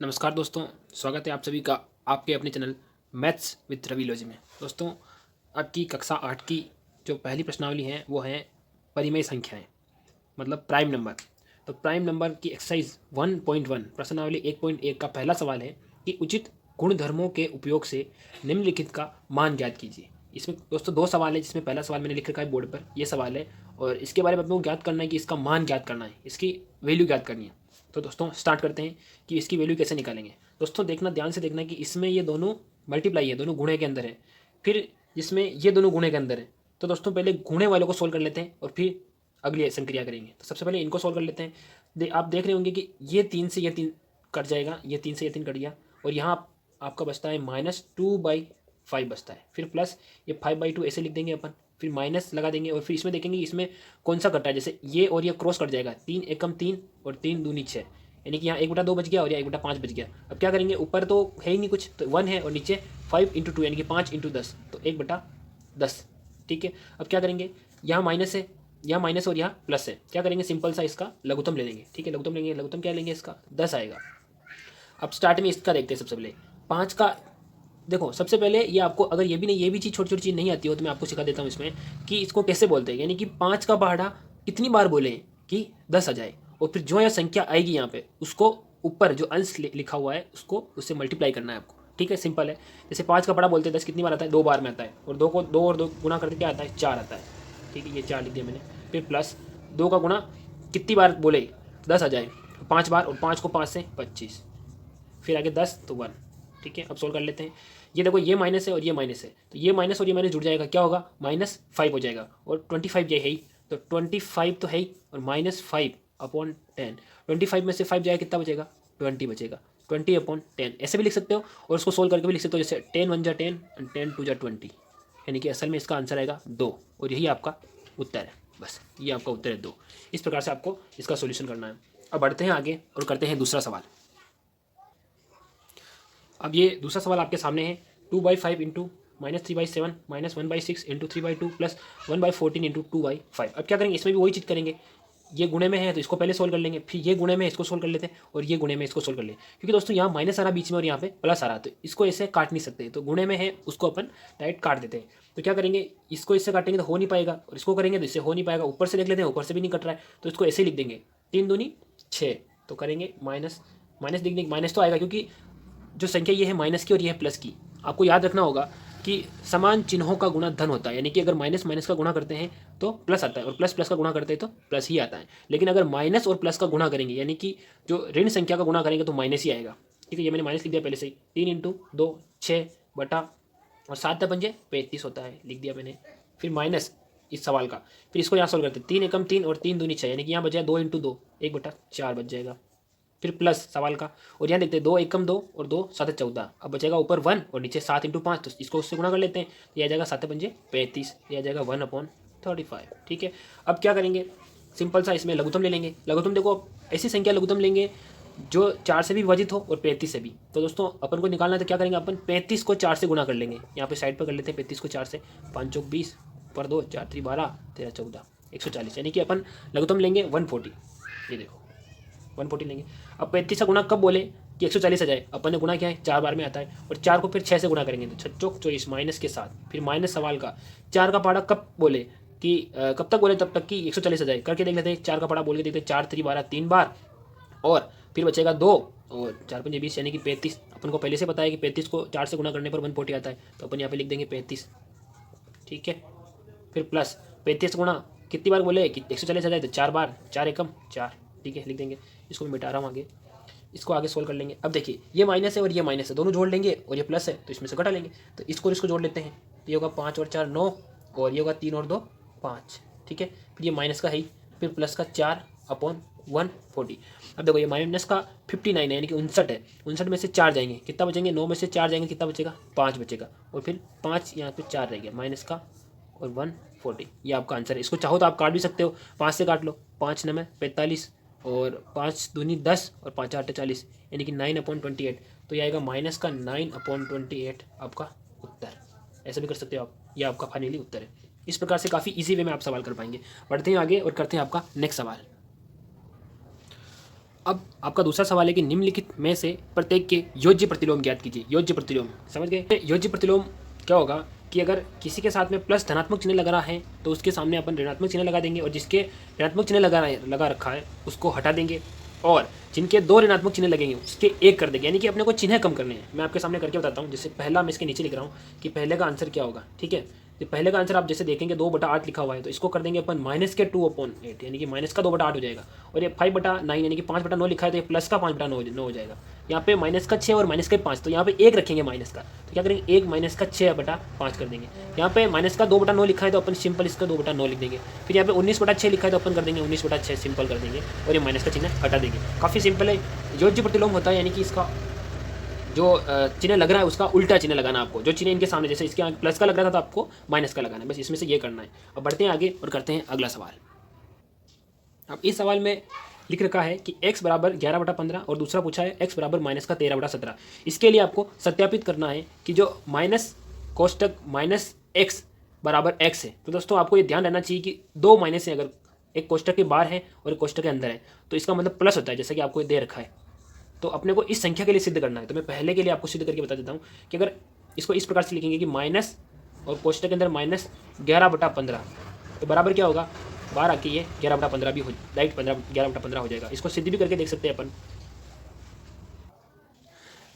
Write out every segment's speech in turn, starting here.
नमस्कार दोस्तों, स्वागत है आप सभी का आपके अपने चैनल मैथ्स विद रविलॉजी में। दोस्तों, आपकी कक्षा 8 की जो पहली प्रश्नावली है वो है परिमेय संख्याएं, मतलब प्राइम नंबर। तो प्राइम नंबर की एक्सरसाइज 1.1 प्रश्नावली 1.1 का पहला सवाल है कि उचित गुणधर्मों के उपयोग से निम्नलिखित का मान ज्ञात कीजिए। इसमें दोस्तों दो सवाल है, जिसमें पहला सवाल मैंने लिख रखा है बोर्ड पर, ये सवाल है और इसके बारे में आपको ज्ञात करना है कि इसका मान ज्ञात करना है, इसकी वैल्यू ज्ञात करनी है। तो दोस्तों स्टार्ट करते हैं कि इसकी वैल्यू कैसे निकालेंगे। दोस्तों देखना, ध्यान से देखना कि इसमें ये दोनों मल्टीप्लाई है, दोनों गुणे के अंदर है, फिर जिसमें ये दोनों गुणे के अंदर है। तो दोस्तों पहले गुणे वालों को सोल्व कर लेते हैं और फिर अगली संक्रिया करेंगे। तो सबसे पहले इनको सोल्व कर लेते हैं। आप देख रहे होंगे कि ये 3 से ये 3 कट जाएगा, ये 3 से ये 3 कट गया और यहाँ आपका बचता है -2/5 बचता है, फिर प्लस ये 5/2 ऐसे लिख देंगे अपन, फिर माइनस लगा देंगे और फिर इसमें देखेंगे इसमें कौन सा कटा है। जैसे ये और ये क्रॉस कट जाएगा, 3 एकम 3 और 3 दूनी 6, यानी कि यहाँ 1/2 बच गया और यहाँ 1/5 बच गया। अब क्या करेंगे, ऊपर तो है ही नहीं कुछ, तो 1 है और नीचे 5 × 2 यानी कि 5 × 10, तो 1/10। ठीक है, अब क्या करेंगे, यहाँ माइनस है, यहाँ माइनस और यहाँ प्लस है। क्या करेंगे, सिंपल सा इसका लघुत्तम ले लेंगे। ठीक है, लघुत्तम लेंगे, लघुत्तम क्या लेंगे, इसका 10 आएगा। अब स्टार्ट में इसका देखते हैं। सबसे पहले 5 का देखो, सबसे पहले ये आपको अगर ये भी नहीं, ये भी चीज़ छोटी छोटी चीज़ नहीं आती हो तो मैं आपको सिखा देता हूँ इसमें कि इसको कैसे बोलते हैं। यानी कि 5 का पहाड़ा कितनी बार बोले कि 10 आ जाए, और फिर जो यह संख्या आएगी यहाँ पे उसको ऊपर जो अंश लिखा हुआ है उसको उससे मल्टीप्लाई करना है आपको। ठीक है, सिंपल है। जैसे 5 का पहाड़ा बोलते हैं 10 कितनी बार आता है, 2 बार में आता है, और 2 को 2 और 2 गुना करके क्या आता है, 4 आता है। ठीक है, ये 4 लिख दिया मैंने। फिर प्लस 2 का गुणा कितनी बार बोले 10 आ जाए, 5 बार, और 5 को 5 से 25, फिर आगे 10 तो 1। ठीक है, अब सोल्व कर लेते हैं। ये देखो, ये माइनस है और ये माइनस है, तो ये माइनस और ये माइनस जुड़ जाएगा, क्या होगा, -5 हो जाएगा, और 25 ये है ही, तो 25 तो है ही, और -5/10, 25 में से 5 जाएगा कितना बचेगा, 20 बचेगा, 20/10 ऐसे भी लिख सकते हो, और उसको सोल्व करके भी लिख सकते हो, जैसे 10 1 जा 10 और 10 2 जा 20, यानी कि असल में इसका आंसर आएगा 2, और यही आपका उत्तर है। बस ये आपका उत्तर है 2। इस प्रकार से आपको इसका सोल्यूशन करना है। अब बढ़ते हैं आगे और करते हैं दूसरा सवाल। अब ये दूसरा सवाल आपके सामने है। 2/5 इंटू -3/7 -1/6 इंटू 3/2 प्लस 1/14 इंटू 2/5। अब क्या करेंगे, इसमें भी वही चीज़ करेंगे। ये गुणे में है तो इसको पहले सोल्व कर लेंगे, फिर ये गुणे में इसको सोल्व कर लेते हैं, और ये गुणे में इसको सोल्व कर लेंगे। क्योंकि दोस्तों यहाँ माइनस आ रहा बीच में और यहाँ पे प्लस आ रहा, तो इसको ऐसे काट नहीं सकते, तो गुणे में है उसको अपन डायरेक्ट काट देते हैं। तो क्या करेंगे, इसको इससे काटेंगे तो हो नहीं पाएगा, और इसको करेंगे तो इससे हो नहीं पाएगा। ऊपर से देख लेते हैं, ऊपर से भी नहीं कट रहा है, तो इसको ऐसे लिख देंगे 3 दूनी 6, तो करेंगे माइनस माइनस लिख देंगे, माइनस तो आएगा क्योंकि जो संख्या ये है माइनस की और ये है प्लस की। आपको याद रखना होगा कि समान चिन्हों का गुणा धन होता है, यानी कि अगर माइनस माइनस का गुणा करते हैं तो प्लस आता है, और प्लस प्लस का गुणा करते हैं तो प्लस ही आता है। लेकिन अगर माइनस और प्लस का गुणा करेंगे, यानी कि जो ऋण संख्या का गुणा करेंगे, तो माइनस ही आएगा। ठीक है, ये मैंने माइनस लिख दिया पहले से ही। 3 × 2 6 बटा और 7 × 35 होता है, लिख दिया मैंने। फिर माइनस इस सवाल का, फिर इसको यहाँ सोल्व करते हैं। 3 एकम 3 और 3 दूनी 6, यानी कि यहाँ बच जाए 2 × 2 1/4 बच जाएगा। फिर प्लस सवाल का, और यहाँ देखते हैं 2 एकम 2 और 2 7 14, अब बचेगा ऊपर 1 और नीचे 7 × 5, तो इसको उससे गुणा कर लेते हैं, तो यह आ जाएगा 7 × 35, यह आ जाएगा 1/35। ठीक है, अब क्या करेंगे, सिंपल सा इसमें लघुत्तम ले लेंगे। लघुत्तम देखो, ऐसी संख्या लघुत्तम लेंगे जो 4 से भी विभाजित हो और 35 से भी। तो दोस्तों अपन को निकालना है, तो क्या करेंगे, अपन 35 को 4 से गुणा कर लेंगे। यहाँ पे साइड पर कर लेते हैं 35 को 4 से, 5 चौक 20 पर 2 4 3 12 13 14 140, यानी कि अपन लघुत्तम लेंगे 140। ये देखो 140 लेंगे। अब 35 का गुणा कब बोले कि 140 आ जाए, अपन ने गुणा क्या है 4 बार में आता है, और 4 को फिर 6 से गुणा करेंगे तो 6 चौक 24 माइनस के साथ। फिर माइनस सवाल का, 4 का पहाड़ा कब बोले कि कब तक बोले तब तक कि 140 आ जाए, करके देख लेते हैं। 4 का पहाड़ा बोल के देखते हैं, 4 3 12 3 बार, और फिर बचेगा 2 और 4 5 20, यानी कि 35। अपन को पहले से पता है कि 35 को 4 से गुणा करने पर 140 आता है, तो अपन यहाँ पे लिख देंगे 35। ठीक है, फिर प्लस 35 गुणा कितनी बार बोले कि 140 आ जाए, तो 4 बार, 4 एकम 4। ठीक है, लिख देंगे। इसको मैं मिटा रहा हूँ आगे, इसको आगे सोल्व कर लेंगे। अब देखिए, ये माइनस है और ये माइनस है, दोनों जोड़ लेंगे, और ये प्लस है तो इसमें से घटा लेंगे, तो इसको और इसको जोड़ लेते हैं। ये होगा 5 और 4 9, और ये होगा 3 और 2 5। ठीक है, फिर ये माइनस का है ही, फिर प्लस का 4/140। अब देखो, ये माइनस का 59 है, यानी कि 59 है। 59 में से 4 जाएंगे, कितना बचेंगे, 9 में से 4 जाएंगे, कितना बचेगा, 5 बचेगा, और फिर 5 यहाँ पे 4 रह गया माइनस का, और 140। ये आपका आंसर है। इसको चाहो तो आप काट भी सकते हो, 5 से काट लो, 5 9 45, और 5 दूनी 10 और 5 8 40, यानी कि 9/28। तो ये आएगा माइनस का 9/28 आपका उत्तर। ऐसा भी कर सकते हो आप, ये आपका फाइनली उत्तर है। इस प्रकार से काफ़ी इजी वे में आप सवाल कर पाएंगे। बढ़ते हैं आगे और करते हैं आपका नेक्स्ट सवाल। अब आपका दूसरा सवाल है कि निम्नलिखित में से प्रत्येक के योज्य प्रतिलोम ज्ञात कीजिए। योज्य प्रतिलोम समझ गए? योज्य प्रतिलोम क्या होगा कि अगर किसी के साथ में प्लस धनात्मक चिन्ह लगा रहा है तो उसके सामने अपन ऋणात्मक चिन्ह लगा देंगे, और जिसके ऋणात्मक चिन्ह लगा रखा है उसको हटा देंगे, और जिनके 2 ऋणात्मक चिन्ह लगेंगे उसके 1 कर देंगे। यानी कि अपने को चिन्ह कम करने हैं। मैं आपके सामने करके बताता हूँ। जैसे पहला मैं इसके नीचे लिख रहा हूँ कि पहले का आंसर क्या होगा। ठीक है, तो पहले का आंसर आप जैसे देखेंगे 2/8 लिखा हुआ है, तो इसको कर देंगे अपन -2/8, यानी कि माइनस का 2/8 हो जाएगा। और ये 5/9 यानी कि 5/9 लिखा है, तो ये प्लस का 5/9 हो जाएगा। यहाँ पे -6 और -5, तो यहाँ पे 1 रखेंगे माइनस का, तो क्या करेंगे 1 -6/5 कर देंगे। यहाँ पे -2/9 लिखा है, तो अपन सिंपल इसका 2/9 लिख देंगे। फिर यहाँ पे 19/6 लिखा है, तो अपन कर देंगे 19/6 सिंपल कर देंगे, और ये माइनस का चिन्ह हटा देंगे। काफ़ी सिंपल है। योज्य प्रतिलोम होता है यानी कि इसका जो चिन्ह लग रहा है उसका उल्टा चिन्ह लगाना आपको। जो चिन्ह इनके सामने, जैसे इसके आगे प्लस का लग रहा था तो आपको माइनस का लगाना है, बस इसमें से ये करना है। अब बढ़ते हैं आगे और करते हैं अगला सवाल। अब इस सवाल में लिख रखा है कि x बराबर 11/15 और दूसरा पूछा है x बराबर -13/17। इसके लिए आपको सत्यापित करना है कि जो माइनस कोष्टक माइनस x बराबर x है। तो दोस्तों आपको ये ध्यान रहना चाहिए कि 2 माइनस है, अगर एक कोष्टक के बाहर है और एक कोष्टक के अंदर है तो इसका मतलब प्लस होता है, जैसा कि आपको ये दे रखा है। तो अपने को इस संख्या के लिए सिद्ध करना है। तो मैं पहले के लिए आपको सिद्ध करके बता देता हूँ कि अगर इसको इस प्रकार से लिखेंगे कि माइनस और कोष्टक के अंदर -11/15, तो बराबर क्या होगा, बाहर आके ये 11/15 भी हो, राइट 11/15 हो जाएगा। इसको सिद्ध भी करके देख सकते हैं अपन।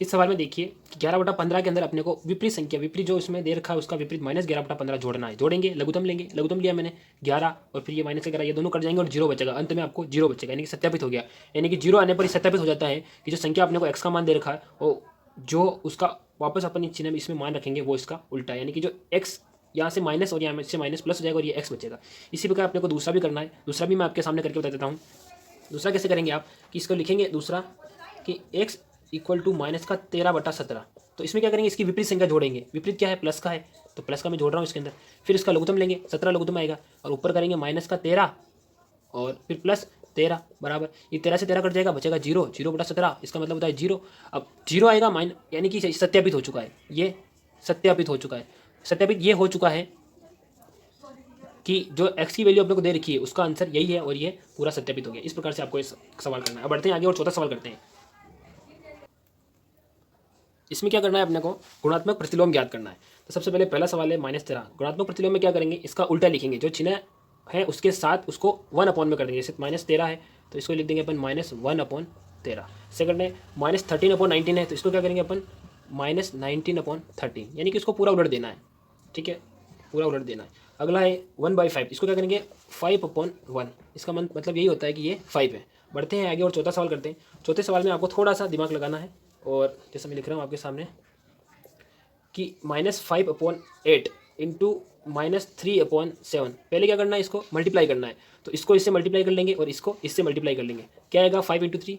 इस सवाल में देखिए कि 11/15 के अंदर अपने को विपरीत संख्या, विपरीत जो इसमें दे रखा है उसका विपरीत -11/15 जोड़ना है। जोड़ेंगे, लघुत्तम लेंगे, लघुत्तम लिया मैंने 11 और फिर ये -11, ये दोनों कर जाएंगे और 0 बचेगा। अंत में आपको 0 बचेगा, यानी कि सत्यापित हो गया। यानी कि 0 आने पर ही सत्यापित हो जाता है कि जो संख्या अपने को x का मान दे रखा है वो जो उसका वापस अपन इस चिन्ह में इसमें मान रखेंगे वो इसका उल्टा है। यानी कि जो x यहाँ से माइनस और यहाँ से माइनस प्लस हो जाएगा और ये x बचेगा। इसी प्रकार अपने को दूसरा भी करना है। दूसरा भी मैं आपके सामने करके बता देता हूँ। दूसरा कैसे करेंगे आप कि इसको लिखेंगे दूसरा कि x इक्वल टू -13/17। तो इसमें क्या करेंगे, इसकी विपरीत संख्या जोड़ेंगे। विपरीत क्या है, प्लस का है, तो प्लस का मैं जोड़ रहा हूँ इसके अंदर। फिर इसका लघुत्तम लेंगे, 17 लघुत्तम आएगा, और ऊपर करेंगे -13 और फिर प्लस 13 बराबर, ये 13 से 13 कट जाएगा, बचेगा 0, 0/17, इसका मतलब होता है 0। अब 0 आएगा यानी कि सत्यापित हो चुका है, ये सत्यापित हो चुका है। सत्यापित ये हो चुका है कि जो x की वैल्यू अपने को दे रखी है उसका आंसर यही है, और ये पूरा सत्यापित हो गया। इस प्रकार से आपको इस सवाल करना है। अब बढ़ते हैं आगे और चौथा सवाल करते हैं। इसमें क्या करना है, अपने को गुणात्मक प्रतिलोम ज्ञात करना है। तो सबसे पहले पहला सवाल है -13। गुणात्मक प्रतिलोम में क्या करेंगे, इसका उल्टा लिखेंगे। जो चिन्ह है उसके साथ उसको 1 में कर देंगे। जैसे -13 है तो इसको लिख देंगे अपन -1/13। सेकंड है -13/19 है, तो इसको क्या करेंगे अपन -19/13, यानी कि इसको पूरा उलट देना है। ठीक है, पूरा उलट देना है। अगला है 1/5, इसको क्या करेंगे 5/1। इसका मतलब यही होता है कि ये 5 है। बढ़ते हैं आगे और चौथा सवाल करते हैं। चौथे सवाल में आपको थोड़ा सा दिमाग लगाना है, और जैसे मैं लिख रहा हूँ आपके सामने कि -5/8 इंटू -3/7। पहले क्या करना है, इसको मल्टीप्लाई करना है। तो इसको इससे मल्टीप्लाई कर लेंगे और इसको इससे मल्टीप्लाई कर लेंगे। क्या आएगा, 5 × 3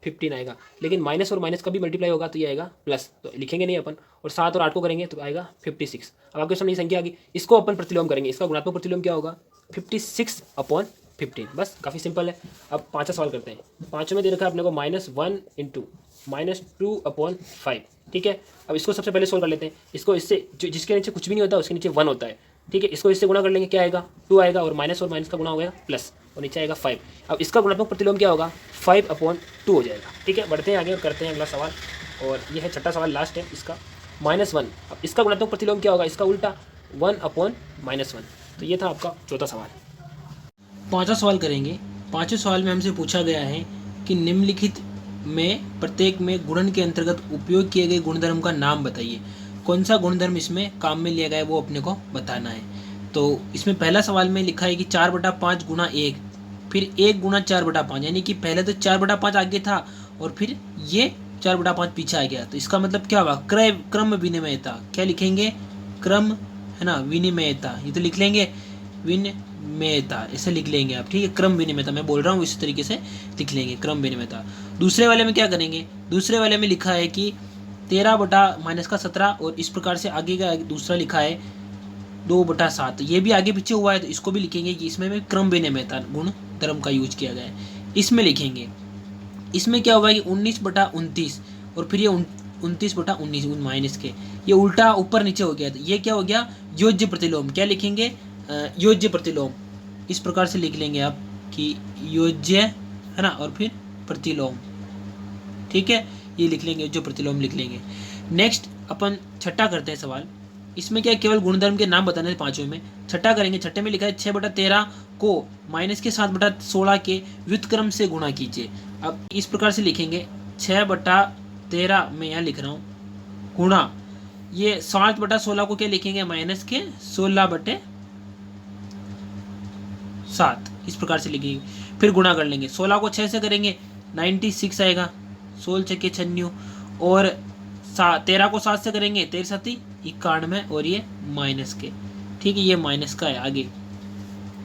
15 आएगा। लेकिन माइनस और माइनस का भी मल्टीप्लाई होगा तो ये आएगा प्लस, तो लिखेंगे नहीं अपन। और 7 और 8 को करेंगे तो आएगा 56। अब आपके सामने संख्या आ गई, इसको अपन प्रतिलोम करेंगे। इसका गुणात्मक प्रतिलोम क्या होगा, 56/15। बस काफ़ी सिंपल है। अब पाँचवा सवाल करते हैं। पाँचों में दे रखा है अपने को -1 इंटू -2/5। ठीक है, अब इसको सबसे पहले सोल्व कर लेते हैं। इसको इससे जिसके नीचे कुछ भी नहीं होता उसके नीचे 1 होता है। ठीक है, इसको इससे गुणा कर लेंगे, क्या आएगा 2 आएगा, और माइनस का गुणा हो गया प्लस, और नीचे आएगा 5। अब इसका गुणात्मक प्रतिलोम क्या होगा, 5/2 हो जाएगा। ठीक है, बढ़ते हैं आगे और करते हैं अगला सवाल, और यह है छठा सवाल, लास्ट है इसका -1। अब इसका गुणात्मक प्रतिलोम क्या होगा, इसका उल्टा 1/-1। तो ये था आपका चौथा सवाल। पाँचवा सवाल करेंगे। पाँचवें सवाल में हमसे पूछा गया है कि निम्नलिखित में प्रत्येक में गुणन के अंतर्गत उपयोग किए गए गुणधर्म का नाम बताइए। कौन सा गुणधर्म इसमें काम में लिया गया है वो अपने को बताना है। तो इसमें पहला सवाल में लिखा है कि 4/5 गुणा 1, फिर 1 गुणा 4/5, यानी कि पहले तो 4/5 आगे था और फिर ये 4/5 पीछे आ गया। तो इसका मतलब क्या हुआ, क्रम विनिमयता। क्या लिखेंगे, क्रम है ना, विनिमयता। ये तो लिख लेंगे विनिमयता, ऐसे लिख लेंगे आप। ठीक है, क्रम विनिमयता मैं बोल रहा हूँ, इस तरीके से लिख लेंगे क्रम विनिमयता। दूसरे वाले में क्या करेंगे, दूसरे वाले में लिखा है कि 13/-17, और इस प्रकार से आगे का दूसरा लिखा है 2/7। ये भी आगे पीछे हुआ है, तो इसको भी लिखेंगे कि इसमें भी क्रम विनिमयता गुण धर्म का यूज किया गया है। इसमें लिखेंगे, इसमें क्या होगा कि 19/29, और फिर ये 29/19 माइनस के, ये उल्टा ऊपर नीचे हो गया। तो ये क्या हो गया, योज्य प्रतिलोम। क्या लिखेंगे, योज्य प्रतिलोम। इस प्रकार से लिख लेंगे आप कि योज्य है ना, और फिर प्रतिलोम। ठीक है, ये लिख लेंगे, जो प्रतिलोम लिख लेंगे। नेक्स्ट अपन छठा करते हैं सवाल। इसमें क्या केवल गुणधर्म के नाम बताने हैं पांचों में। छठा करेंगे। छठे में लिखा है 6/13 को माइनस के 7/16 के व्युत्क्रम से गुणा कीजिए। अब इस प्रकार से लिखेंगे 6/13 में यहाँ लिख रहा हूँ गुणा, ये 7/16 को क्या लिखेंगे माइनस के 16/7, इस प्रकार से लिखेंगे। फिर गुणा कर लेंगे, 16 को 6 से करेंगे 96 आएगा, 16 छक्के 96, और 13 को 7 से करेंगे 13 7 91, और ये माइनस के। ठीक है, ये माइनस का है आगे,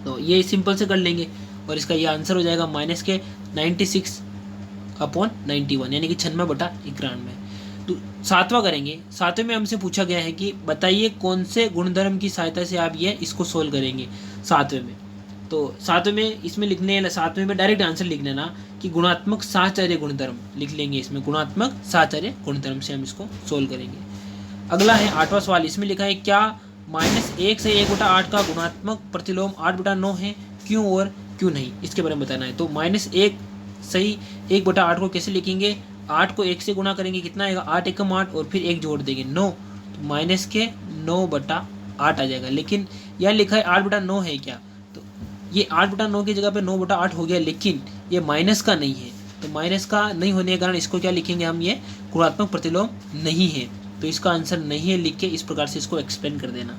तो ये सिंपल से कर लेंगे और इसका ये आंसर हो जाएगा माइनस के 96/91, यानी कि 96/91। तो सातवां करेंगे। सातवें में हमसे पूछा गया है कि बताइए कौन से गुणधर्म की सहायता से आप ये इसको सोल्व करेंगे सातवें में। तो सातवें में इसमें लिखने, सातवें में डायरेक्ट आंसर लिख लेना कि गुणात्मक साहचर्य गुणधर्म लिख लेंगे। इसमें गुणात्मक साहचर्य गुणधर्म से हम इसको सोल्व करेंगे। अगला है 8वां सवाल। इसमें लिखा है क्या -1 से 1/8 का गुणात्मक प्रतिलोम 8/9 है, क्यों और क्यों नहीं, इसके बारे में बताना है। तो -1 सही 1/8 को कैसे लिखेंगे, 8 को 1 से गुणा करेंगे, कितना आएगा 8 एकम 8, और फिर 1 जोड़ देंगे 9, तो माइनस के 9/8 आ जाएगा। लेकिन यह लिखा है 8/9 है क्या, तो ये 8/9 की जगह पे 9/8 हो गया, लेकिन ये माइनस का नहीं है। तो माइनस का नहीं होने के कारण इसको क्या लिखेंगे हम, ये गुणात्मक प्रतिलोम नहीं है, तो इसका आंसर नहीं है लिख के इस प्रकार से इसको एक्सप्लेन कर देना।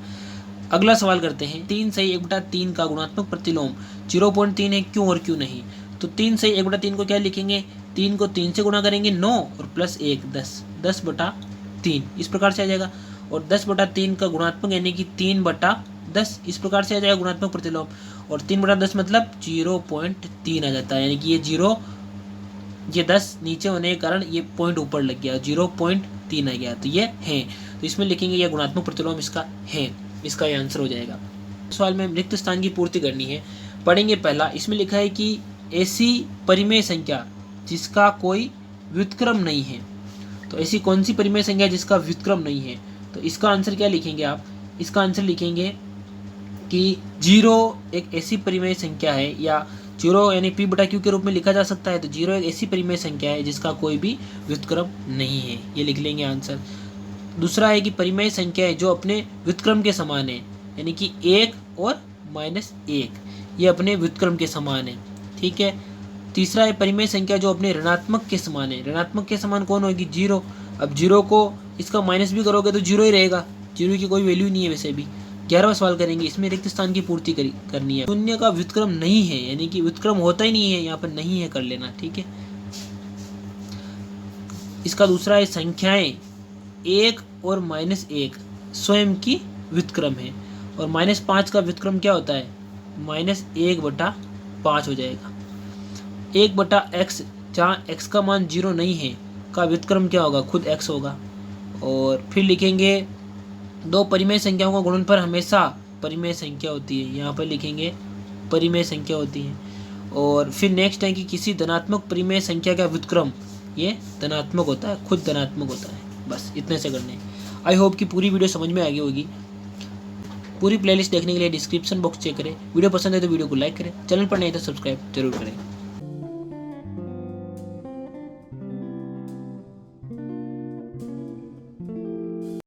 अगला सवाल करते हैं। 3 सही 1/3 का गुणात्मक प्रतिलोम 0.3 है, क्यों और क्यों नहीं। तो 3 सही 1/3 को क्या लिखेंगे, 3 को 3 से गुणा करेंगे 9, और प्लस 1 10, 10/3 इस प्रकार से आ जाएगा। और 10/3 का गुणात्मक यानी कि 3/10 इस प्रकार से आ जाएगा गुणात्मक प्रतिलोम। और 3/10 मतलब 0.3 आ जाता है, यानी कि ये 0, ये 10 नीचे होने के कारण ये पॉइंट ऊपर लग गया, 0.3 आ गया, तो ये है। तो इसमें लिखेंगे ये गुणात्मक प्रतिलोम इसका है, इसका ये आंसर हो जाएगा। सवाल में रिक्त स्थान की पूर्ति करनी है। पढ़ेंगे पहला। इसमें लिखा है कि ऐसी परिमेय संख्या जिसका कोई व्युत्क्रम नहीं है। तो ऐसी कौन सी परिमेय संख्या जिसका व्युत्क्रम नहीं है, तो इसका आंसर क्या लिखेंगे आप, इसका आंसर लिखेंगे कि 0 एक ऐसी परिमेय संख्या है, या 0 यानी p/q के रूप में लिखा जा सकता है। तो 0 एक ऐसी परिमेय संख्या है जिसका कोई भी व्युत्क्रम नहीं है, ये लिख लेंगे आंसर। दूसरा है कि परिमेय संख्या है जो अपने व्युत्क्रम के समान है, यानी कि 1 और -1 ये अपने व्युत्क्रम के समान है। ठीक है। तीसरा है परिमेय संख्या जो अपने ऋणात्मक के समान है। ऋणात्मक के समान कौन होगी, 0। अब 0 को इसका माइनस भी करोगे तो 0 ही रहेगा, 0 की कोई वैल्यू नहीं है वैसे भी। 11वां सवाल करेंगे। इसमें रिक्त स्थान की पूर्ति करनी है। शून्य का व्युत्क्रम नहीं है, यानी कि व्युत्क्रम होता ही नहीं है, यहाँ पर नहीं है कर लेना। ठीक है। इसका दूसरा है संख्याएं 1 और -1 स्वयं की व्युत्क्रम है, और -5 का व्युत्क्रम क्या होता है, -1/5 हो जाएगा। 1/x जहाँ x का मान 0 नहीं है का व्युत्क्रम क्या होगा, खुद x होगा। और फिर लिखेंगे 2 परिमेय संख्याओं का गुणनफल हमेशा परिमेय संख्या होती है, यहाँ पर लिखेंगे परिमेय संख्या होती है। और फिर नेक्स्ट है कि किसी धनात्मक परिमेय संख्या का व्युत्क्रम ये धनात्मक होता है, खुद धनात्मक होता है। बस इतने से करने। आई होप कि पूरी वीडियो समझ में आ गई होगी। पूरी प्लेलिस्ट देखने के लिए डिस्क्रिप्शन बॉक्स चेक करें। वीडियो पसंद है तो वीडियो को लाइक करें, चैनल पर नहीं तो सब्सक्राइब जरूर करें।